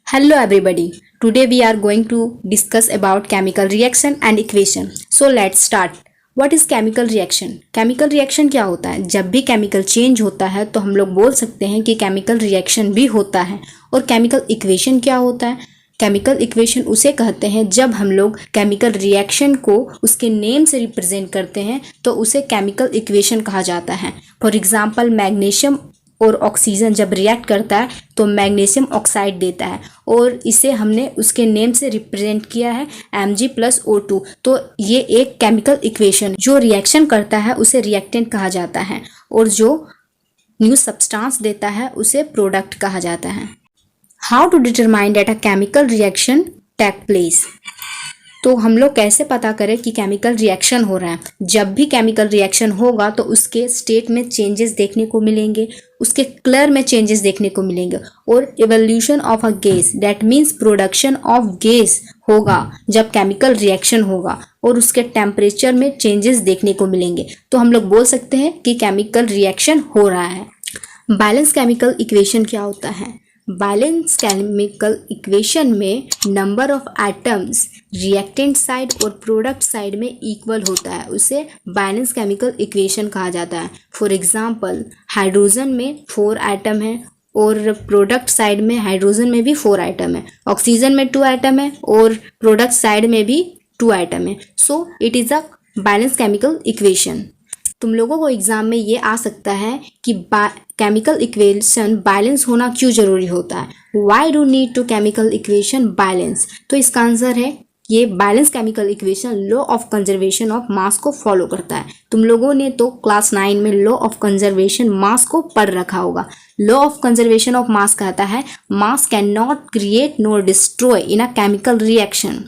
Hello everybody. Today we are going to discuss about chemical reaction and equation. So let's start. What is chemical reaction? Chemical reaction क्या होता है? जब भी chemical change होता है तो हम लोग बोल सकते हैं कि केमिकल रिएक्शन भी होता है। और केमिकल इक्वेशन क्या होता है? केमिकल इक्वेशन उसे कहते हैं जब हम लोग केमिकल रिएक्शन को उसके नेम से रिप्रेजेंट करते हैं तो उसे केमिकल इक्वेशन कहा जाता है। फॉर एग्जांपल मैग्नीशियम और ऑक्सीजन जब रिएक्ट करता है तो मैग्नीशियम ऑक्साइड देता है और इसे हमने उसके नेम से रिप्रेजेंट किया है Mg+O2। तो ये एक केमिकल इक्वेशन जो रिएक्शन करता है उसे रिएक्टेंट कहा जाता है और जो न्यू सब्सटेंस देता है उसे प्रोडक्ट कहा जाता है। How to determine that a chemical reaction take place? तो हम लोग कैसे पता करें कि केमिकल रिएक्शन हो रहा है? जब भी केमिकल रिएक्शन होगा तो उसके स्टेट में चेंजेस देखने को मिलेंगे, उसके कलर में चेंजेस देखने को मिलेंगे और evolution of a gas, that means production of gas होगा जब केमिकल रिएक्शन होगा और उसके टेम्परेचर में चेंजेस देखने को मिलेंगे। तो हम लोग बोल सकते हैं कि केमिकल रिएक्शन हो रहा है। बैलेंस केमिकल इक्वेशन क्या होता है? बैलेंस केमिकल इक्वेशन में number of atoms reactant side और प्रोडक्ट साइड में इक्वल होता है, उसे बैलेंस केमिकल इक्वेशन कहा जाता है। फॉर एग्जांपल हाइड्रोजन में 4 एटम है और प्रोडक्ट साइड में हाइड्रोजन में भी 4 एटम है, ऑक्सीजन में 2 एटम है और प्रोडक्ट साइड में भी 2 एटम है। So it is a balance chemical equation. तुम लोगों को एग्जाम में ये आ सकता है कि केमिकल इक्वेशन बैलेंस होना क्यों जरूरी होता है? Why do need to chemical equation balance? तो इसका आंसर है ये balance chemical equation law of conservation of mass को फॉलो करता है। तुम लोगों ने तो क्लास 9 में लॉ ऑफ कंजर्वेशन मास को पढ़ रखा होगा। Law of conservation of mass कहता है mass can not create nor destroy in a chemical reaction.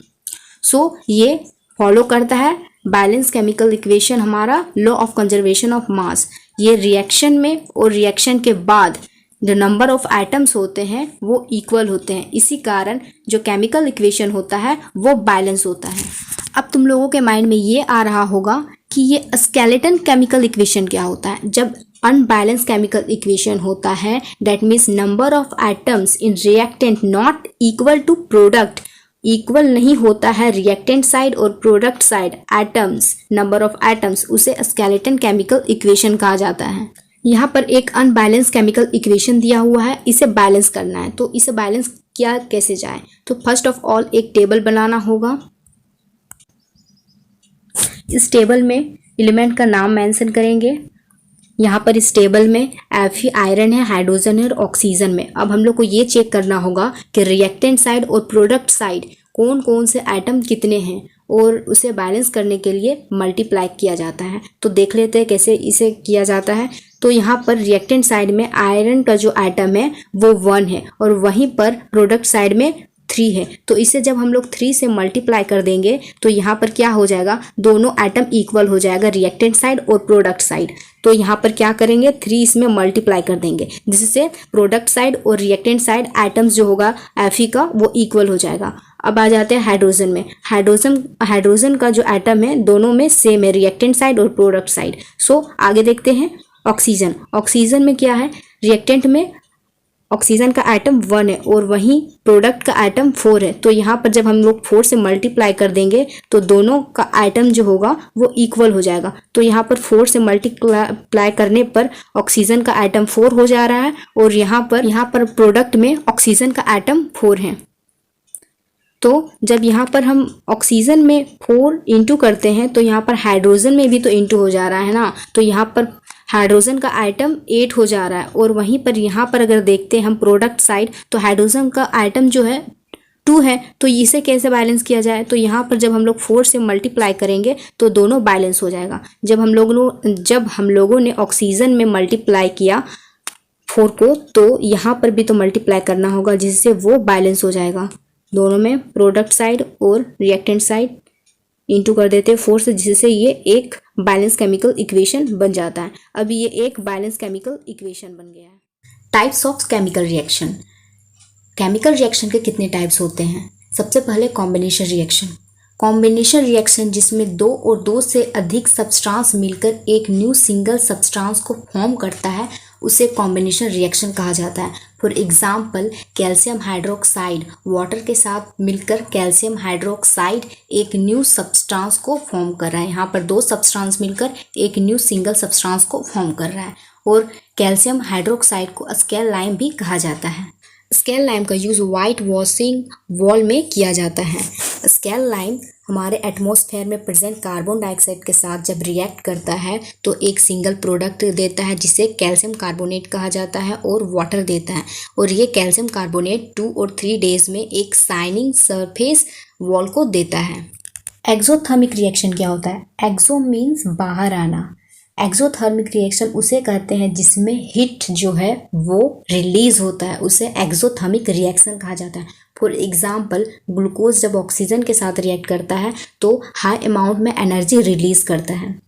So ये फॉलो करता है बैलेंस केमिकल इक्वेशन हमारा law of conservation of mass. ये रिएक्शन में और रिएक्शन के बाद जो नंबर ऑफ एटम्स होते हैं वो इक्वल होते हैं, इसी कारण जो केमिकल इक्वेशन होता है वो बैलेंस होता है। अब तुम लोगों के माइंड में ये आ रहा होगा कि ये स्केलेटन केमिकल इक्वेशन क्या होता है? जब अनबैलेंस केमिकल इक्वेशन होता है that means number of atoms in reactant not equal to product, equal नहीं होता है रिएक्टेंट साइड और product side atoms, number of atoms, उसे स्केलेटन केमिकल इक्वेशन कहा जाता है। यहाँ पर एक अनबैलेंस केमिकल इक्वेशन दिया हुआ है, इसे बैलेंस करना है। तो इसे बैलेंस किया कैसे जाए? तो फर्स्ट ऑफ ऑल एक टेबल बनाना होगा। इस टेबल में एलिमेंट का नाम मेंशन करेंगे। यहाँ पर इस टेबल में Fe आयरन है, हाइड्रोजन है और ऑक्सीजन में। अब हम लोग को ये चेक करना होगा कि रिएक्टेंट साइड और प्रोडक्ट साइड कौन कौन से एटम कितने हैं और उसे बैलेंस करने के लिए मल्टीप्लाई किया जाता है। तो देख लेते हैं कैसे इसे किया जाता है। तो यहाँ पर रिएक्टेंट साइड में आयरन का जो एटम है वो 1 है और वहीं पर प्रोडक्ट साइड में 3 है। तो इसे जब हम लोग 3 से मल्टीप्लाई कर देंगे तो यहाँ पर क्या हो जाएगा, दोनों एटम इक्वल हो जाएगा रिएक्टेंट साइड और प्रोडक्ट साइड। तो यहाँ पर क्या करेंगे, 3 इसमें मल्टीप्लाई कर देंगे जिससे प्रोडक्ट साइड और रिएक्टेंट साइड एटम्स जो होगा Fe का वो इक्वल हो जाएगा। अब आ जाते हैं हाइड्रोजन में। हाइड्रोजन का जो एटम है दोनों में सेम है, रिएक्टेंट साइड और प्रोडक्ट साइड। सो आगे देखते हैं ऑक्सीजन में क्या है, रिएक्टेंट में ऑक्सीजन का एटम 1 है और वहीं प्रोडक्ट का एटम 4 है। तो यहाँ पर जब हम लोग 4 से मल्टीप्लाई कर देंगे तो दोनों का एटम जो होगा वो इक्वल हो जाएगा। तो यहाँ पर 4 से मल्टीप्लाई करने पर ऑक्सीजन का एटम 4 हो जा रहा है और यहाँ पर प्रोडक्ट में ऑक्सीजन का एटम 4 है। तो जब यहाँ पर हम ऑक्सीजन में 4 इंटू करते हैं तो यहाँ पर हाइड्रोजन में भी तो इंटू हो जा रहा है ना। तो यहाँ पर हाइड्रोजन का आइटम 8 हो जा रहा है और वहीं पर यहाँ पर अगर देखते हैं हम प्रोडक्ट साइड तो हाइड्रोजन का आइटम जो है 2 है। तो इसे कैसे बैलेंस किया जाए? तो यहाँ पर जब हम लोग 4 से मल्टीप्लाई करेंगे तो दोनों बैलेंस हो जाएगा। जब हम लोगों ने ऑक्सीजन में मल्टीप्लाई किया 4 को तो यहाँ पर भी तो मल्टीप्लाई करना होगा जिससे वो बैलेंस हो जाएगा। दोनों में प्रोडक्ट साइड और रिएक्टेंट साइड इंटू कर देते हैं 4 से जिससे ये एक बैलेंस केमिकल इक्वेशन बन जाता है। अभी ये एक बैलेंस केमिकल इक्वेशन बन गया है। Types of chemical reaction. Chemical reaction के कितने टाइप्स होते हैं? सबसे पहले कॉम्बिनेशन रिएक्शन। कॉम्बिनेशन रिएक्शन जिसमें 2 और 2 से अधिक सब्सटेंस मिलकर एक न्यू सिंगल सब्सटेंस को फॉर्म करता है उसे कॉम्बिनेशन रिएक्शन कहा जाता है। For example calcium hydroxide water के साथ मिलकर कैल्शियम हाइड्रोक्साइड एक न्यू सब्सटेंस को फॉर्म कर रहा है। यहाँ पर दो सब्सटेंस मिलकर एक न्यू सिंगल सब्सटेंस को फॉर्म कर रहा है। और कैल्शियम हाइड्रोक्साइड को स्केल लाइम भी कहा जाता है। स्केल लाइम का यूज़ वाइट वॉशिंग वॉल में किया जाता है। स्केल लाइम हमारे एटमॉस्फेयर में प्रेजेंट कार्बन डाइऑक्साइड के साथ जब रिएक्ट करता है तो एक सिंगल प्रोडक्ट देता है जिसे कैल्शियम कार्बोनेट कहा जाता है और वाटर देता है। और ये कैल्शियम कार्बोनेट 2 और 3 डेज में एक शाइनिंग सरफेस वॉल को देता है। एक्सोथर्मिक रिएक्शन क्या होता है? एक्सो मीन्स बाहर आना। एक्सोथर्मिक रिएक्शन उसे कहते हैं जिसमें हीट जो है वो रिलीज होता है, उसे एक्सोथर्मिक रिएक्शन कहा जाता है। फॉर एग्जाम्पल ग्लूकोज जब ऑक्सीजन के साथ रिएक्ट करता है तो हाई अमाउंट में एनर्जी रिलीज करता है।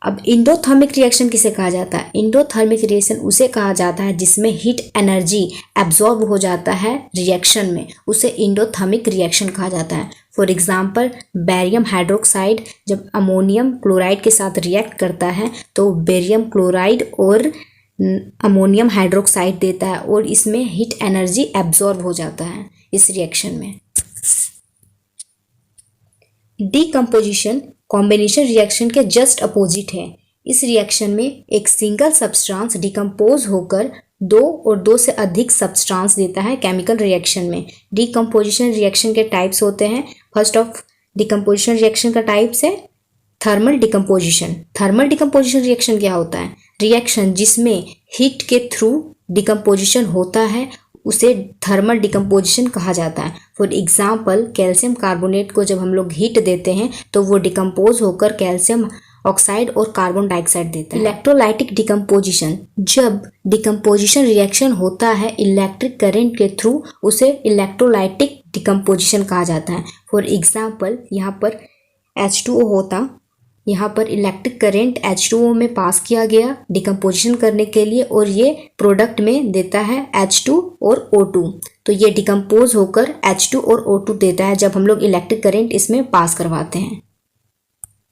अब इंडोथर्मिक रिएक्शन किसे कहा जाता है? इंडोथर्मिक रिएक्शन उसे कहा जाता है जिसमें हीट एनर्जी एब्जॉर्ब हो जाता है रिएक्शन में, उसे इंडोथर्मिक रिएक्शन कहा जाता है। फॉर एग्जाम्पल बेरियम हाइड्रोक्साइड जब अमोनियम क्लोराइड के साथ रिएक्ट करता है तो बेरियम क्लोराइड और अमोनियम हाइड्रोक्साइड देता है और इसमें हीट एनर्जी एब्जॉर्ब हो जाता है इस रिएक्शन में। डीकम्पोजिशन कॉम्बिनेशन रिएक्शन के जस्ट अपोजिट है। इस रिएक्शन में एक सिंगल सब्सटेंस डिकम्पोज होकर 2 और 2 से अधिक सब्सटेंस देता है केमिकल रिएक्शन में। डीकम्पोजिशन रिएक्शन के टाइप्स होते हैं। फर्स्ट ऑफ डीकम्पोजिशन रिएक्शन का टाइप्स है thermal decomposition. Thermal decomposition reaction क्या होता है? रिएक्शन जिसमें हीट के थ्रू डीकम्पोजिशन होता है उसे थर्मल डिकम्पोजिशन कहा जाता है। फॉर एग्जाम्पल कैल्शियम कार्बोनेट को जब हम लोग हीट देते हैं तो वो डिकम्पोज होकर कैल्शियम ऑक्साइड और कार्बन डाइऑक्साइड देता है। इलेक्ट्रोलाइटिक डिकम्पोजिशन जब डिकम्पोजिशन रिएक्शन होता है इलेक्ट्रिक करंट के थ्रू उसे इलेक्ट्रोलाइटिक डिकम्पोजिशन कहा जाता है। फॉर एग्जाम्पल यहाँ पर H2O होता, यहाँ पर इलेक्ट्रिक करंट H2O में पास किया गया डिकम्पोजिशन करने के लिए और ये प्रोडक्ट में देता है H2 और O2, तो ये डिकम्पोज होकर H2 और O2 देता है जब हम लोग इलेक्ट्रिक करंट इसमें पास करवाते हैं।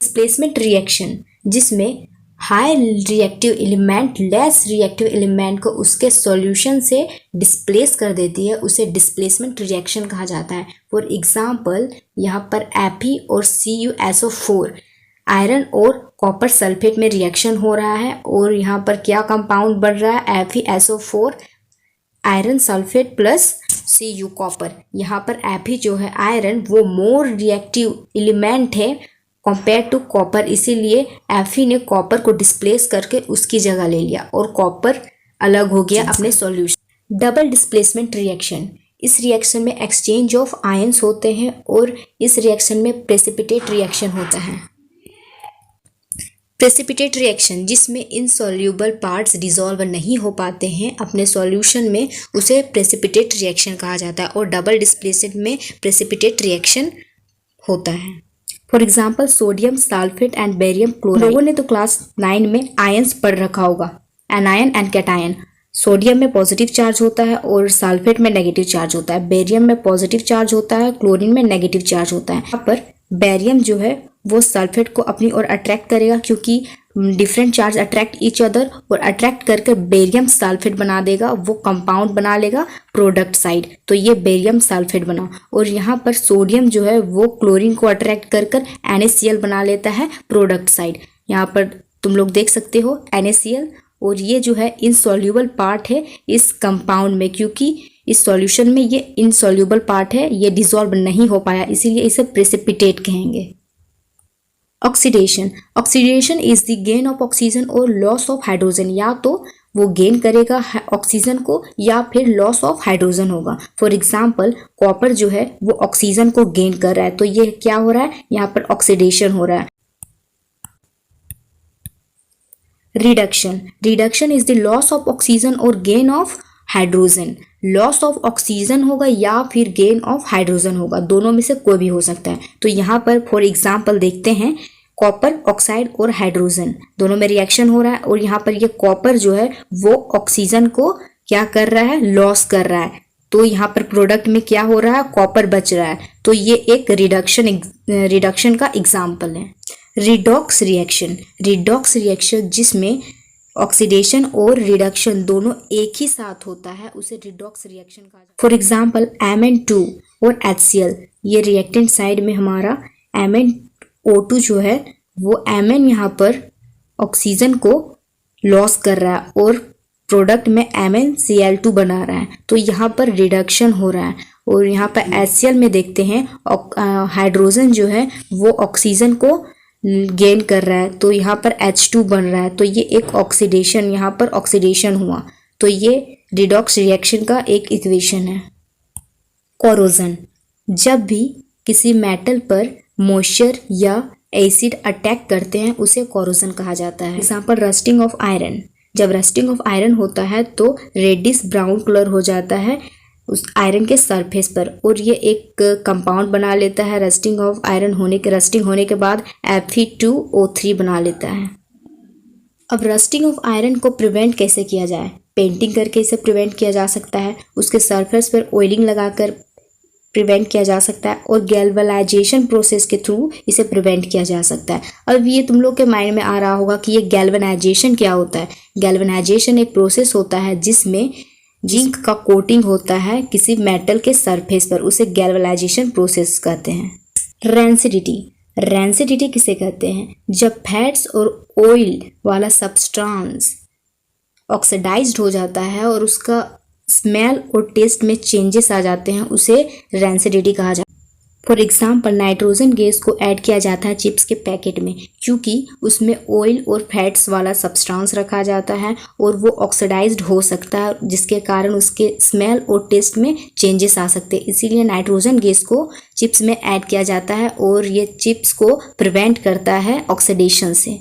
डिस्प्लेसमेंट रिएक्शन जिसमें high reactive element less reactive element को उसके सॉल्यूशन से डिस्प्लेस कर देती है, उसे डिस्प्लेसमेंट रिएक्शन कहा जाता है। फॉर एग्जाम्पल यहाँ पर Fe और CuSO4 आयरन और कॉपर सल्फेट में रिएक्शन हो रहा है और यहाँ पर क्या कंपाउंड बन रहा है? FeSO4 iron sulphate plus Cu copper. यहाँ पर Fe जो है आयरन वो मोर रिएक्टिव एलिमेंट है कंपेयर टू कॉपर, इसीलिए Fe ने कॉपर को डिस्प्लेस करके उसकी जगह ले लिया और कॉपर अलग हो गया अपने सॉल्यूशन। डबल डिस्प्लेसमेंट रिएक्शन, इस रिएक्शन में एक्सचेंज ऑफ आयंस होते हैं और इस रिएक्शन में प्रेसिपिटेट रिएक्शन होता है। प्रेसिपिटेट रिएक्शन जिसमें इनसॉल्यूबल पार्ट्स डिसॉल्व नहीं हो पाते हैं अपने सॉल्यूशन में, उसे प्रेसिपिटेट रिएक्शन कहा जाता है। और डबल डिस्प्लेसमेंट में प्रेसिपिटेट रिएक्शन होता है। For example sodium sulphate and barium chloride. लोगों ने तो क्लास 9 में आयंस पढ़ रखा होगा, एनायन एंड कैटायन। सोडियम में पॉजिटिव चार्ज होता है और सल्फेट में नेगेटिव चार्ज होता है। बेरियम में पॉजिटिव चार्ज होता है, क्लोरीन में नेगेटिव चार्ज होता है। यहाँ पर बेरियम जो है वो सल्फेट को अपनी ओर अट्रैक्ट करेगा क्योंकि different charge attract each other और अट्रैक्ट करके बेरियम सल्फेट बना देगा, वो कंपाउंड बना लेगा प्रोडक्ट साइड, तो ये बेरियम सल्फेट बना। और यहाँ पर सोडियम जो है वो क्लोरीन को अट्रैक्ट कर NaCl बना लेता है प्रोडक्ट साइड। यहाँ पर तुम लोग देख सकते हो NaCl, और ये जो है इनसॉल्यूबल पार्ट है इस कंपाउंड में, क्योंकि इस सॉल्यूशन में ये इनसॉल्यूबल पार्ट है, ये डिसॉल्व नहीं हो पाया, इसीलिए इसे प्रेसिपिटेट कहेंगे। Oxidation, oxidation is the gain of oxygen और लॉस ऑफ हाइड्रोजन। या तो वो गेन करेगा ऑक्सीजन को या फिर लॉस ऑफ हाइड्रोजन होगा। फॉर एग्जाम्पल कॉपर जो है वो ऑक्सीजन को गेन कर रहा है, तो ये क्या हो रहा है? यहाँ पर ऑक्सीडेशन हो रहा है। Reduction, reduction is the loss of oxygen और gain of hydrogen. Loss of oxygen होगा या फिर गेन ऑफ हाइड्रोजन होगा, दोनों में से कोई भी हो सकता है। तो यहाँ पर फॉर एग्जाम्पल देखते हैं कॉपर ऑक्साइड और हाइड्रोजन दोनों में रिएक्शन हो रहा है और यहाँ पर ये कॉपर जो है वो ऑक्सीजन को क्या कर रहा है? लॉस कर रहा है। तो यहाँ पर प्रोडक्ट में क्या हो रहा है? कॉपर बच रहा है, तो ये एक रिडक्शन का एग्जाम्पल है। रिडॉक्स रिएक्शन, रिडॉक्स रिएक्शन जिसमें ऑक्सीडेशन और रिडक्शन दोनों एक ही साथ होता है उसे रिडॉक्स रिएक्शन कहा जाता है। फॉर एग्जांपल Mn2 और HCl, ये रिएक्टेंट साइड में हमारा MnO2 जो है वो Mn यहाँ पर ऑक्सीजन को लॉस कर रहा है और प्रोडक्ट में MnCl2 बना रहा है, तो यहाँ पर रिडक्शन हो रहा है। और यहाँ पर HCl में देखते हैं हाइड्रोजन जो है वो ऑक्सीजन को गेन कर रहा है, तो यहाँ पर H2 बन रहा है, तो ये एक ऑक्सीडेशन, यहाँ पर ऑक्सीडेशन हुआ, तो ये रिडॉक्स रिएक्शन का एक इक्वेशन है। कोरोजन, जब भी किसी मेटल पर मॉइस्चर या एसिड अटैक करते हैं उसे कोरोजन कहा जाता है। एग्जाम्पल रस्टिंग ऑफ आयरन, जब रस्टिंग ऑफ आयरन होता है तो रेडिश ब्राउन कलर हो जाता है उस आयरन के सरफेस पर और ये एक कंपाउंड बना लेता है। रस्टिंग होने के बाद Fe2O3 बना लेता है। अब रस्टिंग ऑफ आयरन को प्रिवेंट कैसे किया जाए? पेंटिंग करके इसे प्रिवेंट किया जा सकता है, उसके सरफेस पर ऑयलिंग लगाकर प्रिवेंट किया जा सकता है और गैल्वेनाइजेशन प्रोसेस के थ्रू इसे प्रिवेंट किया जा सकता है। अब ये तुम लोग के माइंड में आ रहा होगा कि ये गैल्वेनाइजेशन क्या होता है। गैल्वेनाइजेशन एक प्रोसेस होता है जिसमें जिंक का कोटिंग होता है किसी मेटल के सरफेस पर, उसे गैल्वेनाइजेशन प्रोसेस कहते हैं। रेंसिडिटी किसे कहते हैं? जब फैट्स और ऑयल वाला सब्सटेंस ऑक्सीडाइज्ड हो जाता है और उसका स्मेल और टेस्ट में चेंजेस आ जाते हैं उसे रेंसिडिटी कहा जाता है। फॉर एग्जाम्पल नाइट्रोजन गैस को ऐड किया जाता है चिप्स के पैकेट में क्योंकि उसमें ऑयल और फैट्स वाला सब्सटेंस रखा जाता है और वो ऑक्सीडाइज्ड हो सकता है जिसके कारण उसके स्मेल और टेस्ट में चेंजेस आ सकते हैं, इसीलिए नाइट्रोजन गैस को चिप्स में ऐड किया जाता है और ये चिप्स को प्रिवेंट करता है ऑक्सीडेशन से।